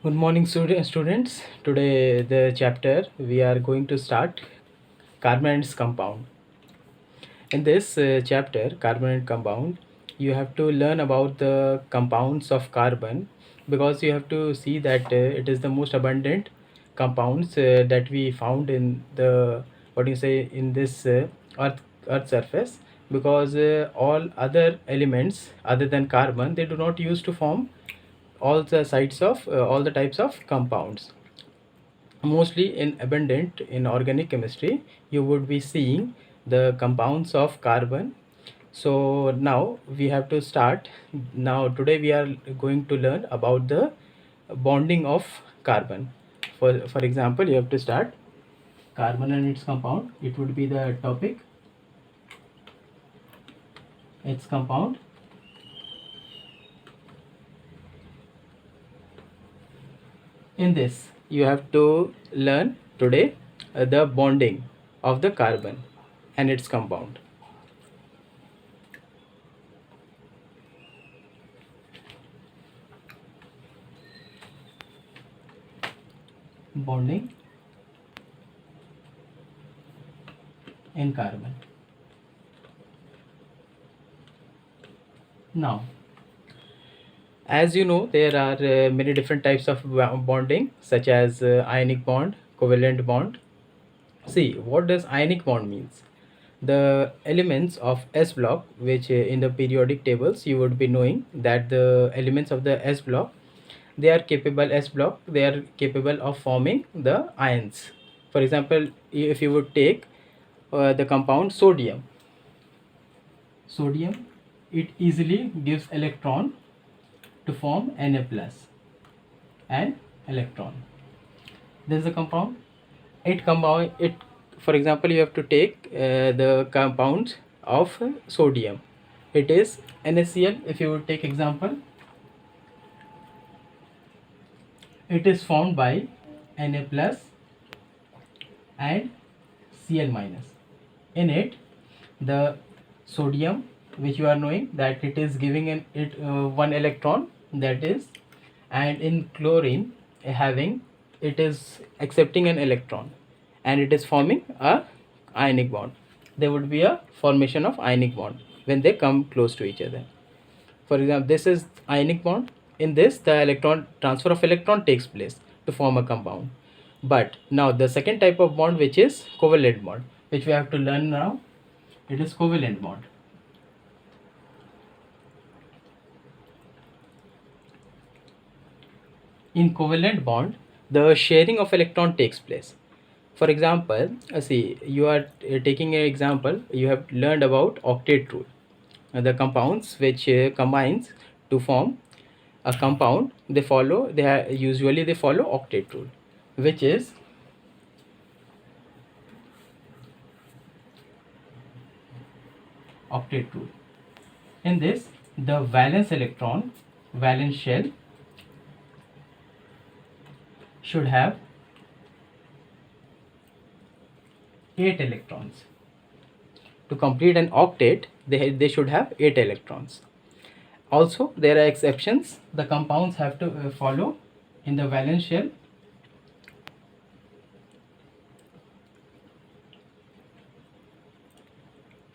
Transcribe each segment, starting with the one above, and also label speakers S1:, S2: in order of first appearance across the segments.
S1: Good morning, students. Today, the chapter we are going to start carbon and its compound. In this chapter, carbon and compound, you have to learn about the compounds of carbon because you have to see that it is the most abundant compounds that we found in the what do you say in this earth surface because all other elements other than carbon they do not use to form all the types of compounds mostly in abundant in organic chemistry you would be seeing the compounds of carbon. So now we have to start. Now today we are going to learn about the bonding of carbon. For example, you have to start carbon and its compound. It would be the topic, its compound. In this you have to learn today the bonding of the carbon and its compound. Bonding in carbon. Now, as you know, there are many different types of bonding, such as ionic bond, covalent bond. See, what does ionic bond means? The elements of S block, which in the periodic tables you would be knowing that the elements of the S block, they are capable S block, they are capable of forming the ions. For example, if you would take the compound sodium, it easily gives electron to form Na plus and electron. This is a compound. It for example you have to take the compounds of sodium. It is NaCl. If you would take example, it is formed by Na plus and Cl minus. In it, the sodium, which you are knowing that it is giving one electron, that is, and in chlorine having, it is accepting an electron and it is forming a ionic bond. There would be a formation of ionic bond when they come close to each other. For example, this is ionic bond. In this, the electron transfer of electron takes place to form a compound. But now the second type of bond, which is covalent bond, which we have to learn now, it is covalent bond. In covalent bond, the sharing of electron takes place. For example, see, you are taking an example, you have learned about octet rule. The compounds which combines to form a compound, usually they follow octet rule, which is octet rule. In this, the valence shell should have 8 electrons. To complete an octet, they should have 8 electrons. Also, there are exceptions. The compounds have to follow in the valence shell.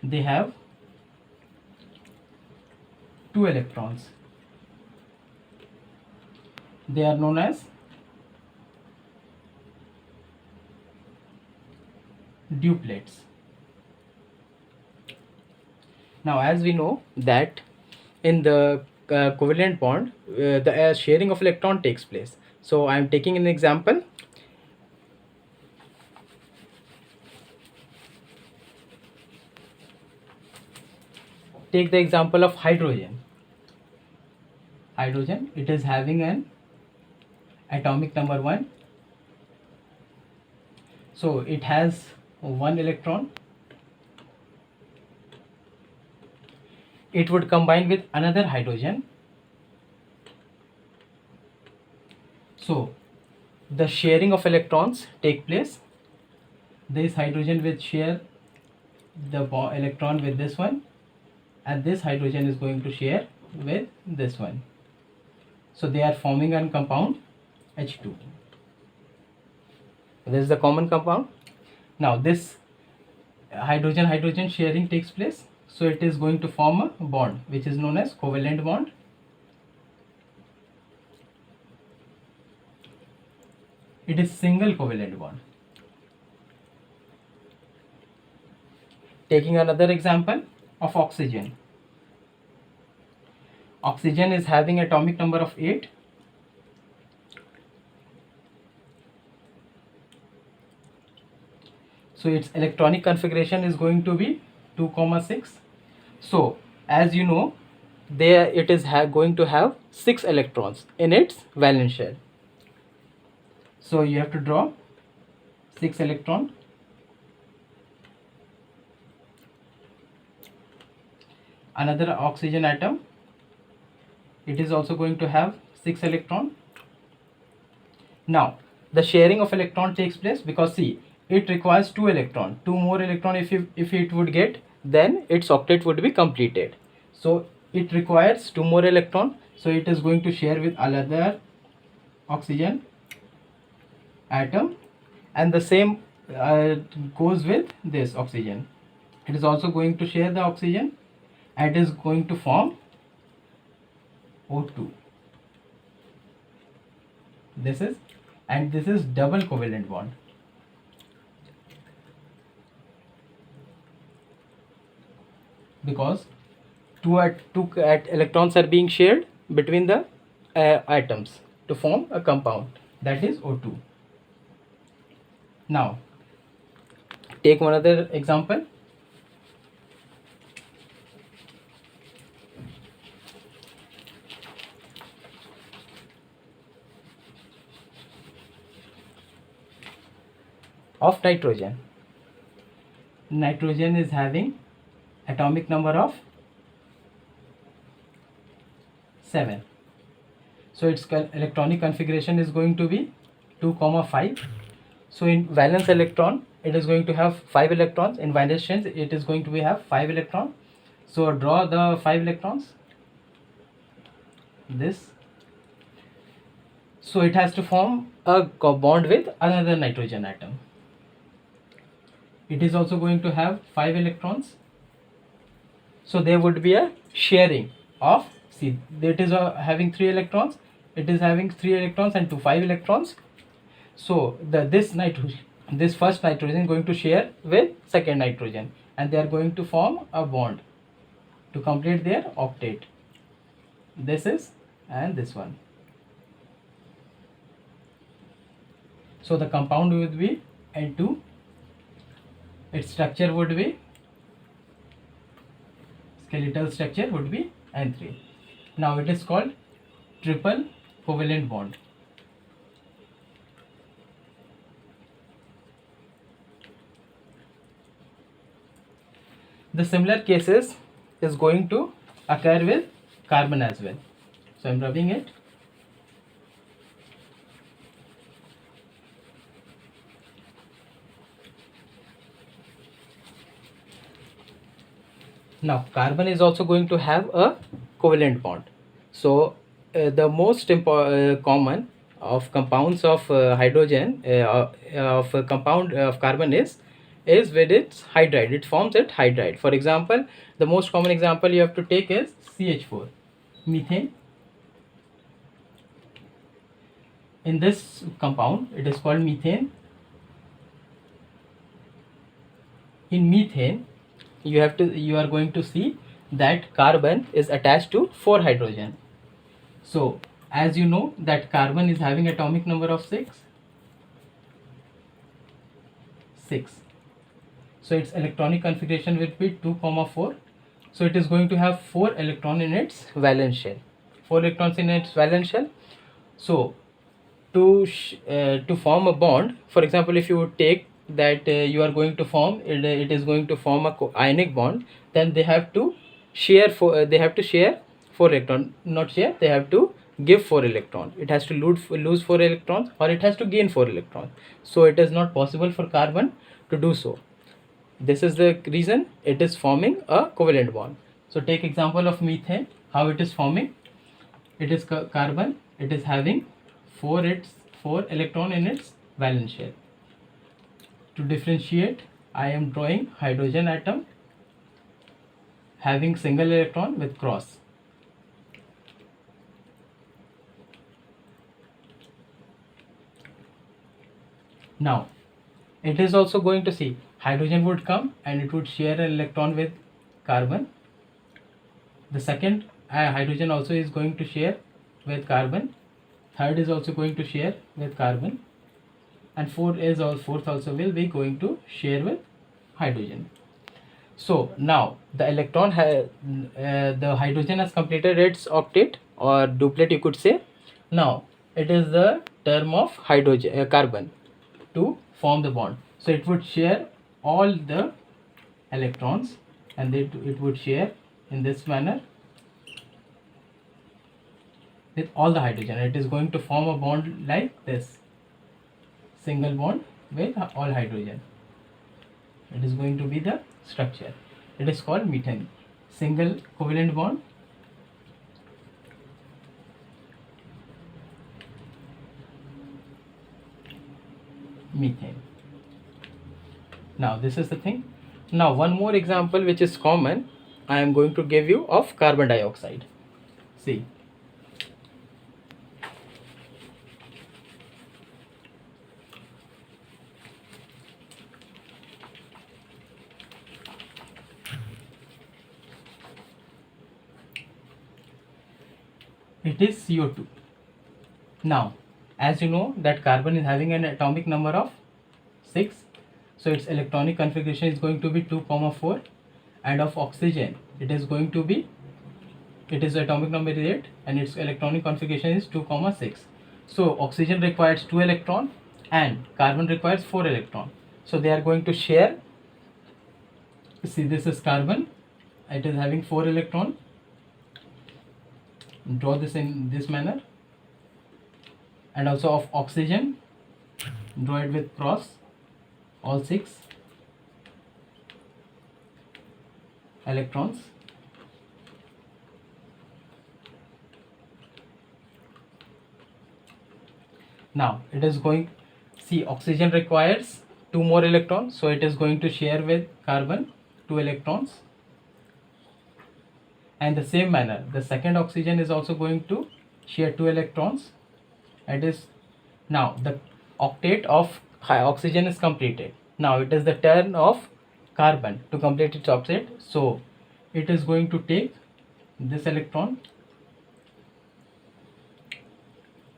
S1: They have 2 electrons. They are known as duplets. Now, as we know that in the covalent bond, the sharing of electron takes place. So, I am taking an example. Take the example of hydrogen. Hydrogen, it is having an atomic number 1. So, it has 1 electron. It would combine with another hydrogen. So, the sharing of electrons take place. This hydrogen will share the electron with this one, and this hydrogen is going to share with this one. So they are forming a compound. H2. This is the common compound. Now this hydrogen hydrogen sharing takes place, so it is going to form a bond which is known as covalent bond. It is single covalent bond. Taking another example of oxygen. Oxygen is having atomic number of 8. So its electronic configuration is going to be 2,6. So as you know, there it is going to have 6 electrons in its valence shell. So you have to draw 6 electron. Another oxygen atom, it is also going to have 6 electron. Now the sharing of electron takes place because see, it requires 2 electron, 2 more electron. If it would get, then its octet would be completed. So it requires 2 more electron, so it is going to share with another oxygen atom, and the same goes with this oxygen. It is also going to share the oxygen and it is going to form O2. This is double covalent bond. Because two electrons are being shared between the atoms to form a compound, that is O2. Now take one other example. Of nitrogen. Nitrogen is having atomic number of 7. So its electronic configuration is going to be 2,5. So in valence electron, it is going to have 5 electrons. In valence shell, it is going to have 5 electrons. So draw the 5 electrons. This. So it has to form a bond with another nitrogen atom. It is also going to have 5 electrons. So there would be a sharing of, see, it is having 3 electrons. It is having 3 electrons and 5 electrons. So this first nitrogen going to share with second nitrogen, and they are going to form a bond to complete their octet. This is and this one. So the compound would be N2. Its structure would be, skeletal structure would be N3. Now it is called triple covalent bond. The similar cases is going to occur with carbon as well. So I am rubbing it. Now carbon is also going to have a covalent bond. So the most common of compounds of hydrogen of a compound of carbon is with its hydride. It forms its hydride. For example, the most common example you have to take is CH4, methane. In this compound, it is called methane. In methane, you are going to see that carbon is attached to 4 hydrogen. So as you know that carbon is having atomic number of 6. So its electronic configuration will be 2,4. So it is going to have 4 electrons in its valence shell. 4 electrons in its valence shell. So to form a bond, for example, if you would take that you are going to form it is going to form a ionic bond, then they have to share 4 electron, not share, they have to give 4 electrons. It has to lose 4 electrons, or it has to gain 4 electrons. So it is not possible for carbon to do so. This is the reason it is forming a covalent bond. So take example of methane, how it is forming. It is carbon, it is having 4 its 4 electron in its valence shell. To differentiate, I am drawing hydrogen atom having single electron with cross. Now it is also going to see hydrogen would come and it would share an electron with carbon. The second hydrogen also is going to share with carbon. Third is also going to share with carbon, and fourth also will be going to share with hydrogen. So now the the hydrogen has completed its octet or duplet, you could say. Now it is the term of hydrogen carbon to form the bond. So it would share all the electrons, and it would share in this manner with all the hydrogen. It is going to form a bond like this, single bond with all hydrogen. It is going to be the structure. It is called methane, single covalent bond. Methane. Now this is the thing. Now one more example which is common I am going to give you of carbon dioxide. See, it is CO2. Now as you know that carbon is having an atomic number of 6, so its electronic configuration is going to be 2, 4, and of oxygen it is going to be, it is atomic number is 8 and its electronic configuration is 2, 6. So oxygen requires 2 electron and carbon requires 4 electron. So they are going to share. See, this is carbon, it is having 4 electron. Draw this in this manner. And also of oxygen, draw it with cross, all 6 electrons. Now it is going, see, oxygen requires 2 more electrons, so it is going to share with carbon 2 electrons. And the same manner the second oxygen is also going to share 2 electrons. It is, now the octet of oxygen is completed. Now it is the turn of carbon to complete its octet. So it is going to take this electron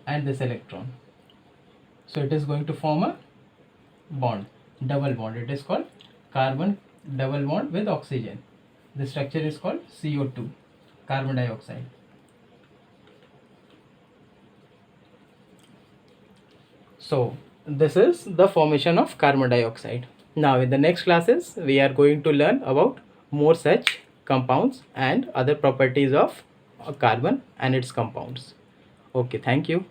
S1: and this electron. So it is going to form a bond, double bond. It is called carbon double bond with oxygen. The structure is called CO2, carbon dioxide. So this is the formation of carbon dioxide. Now in the next classes we are going to learn about more such compounds and other properties of carbon and its compounds. Okay, thank you.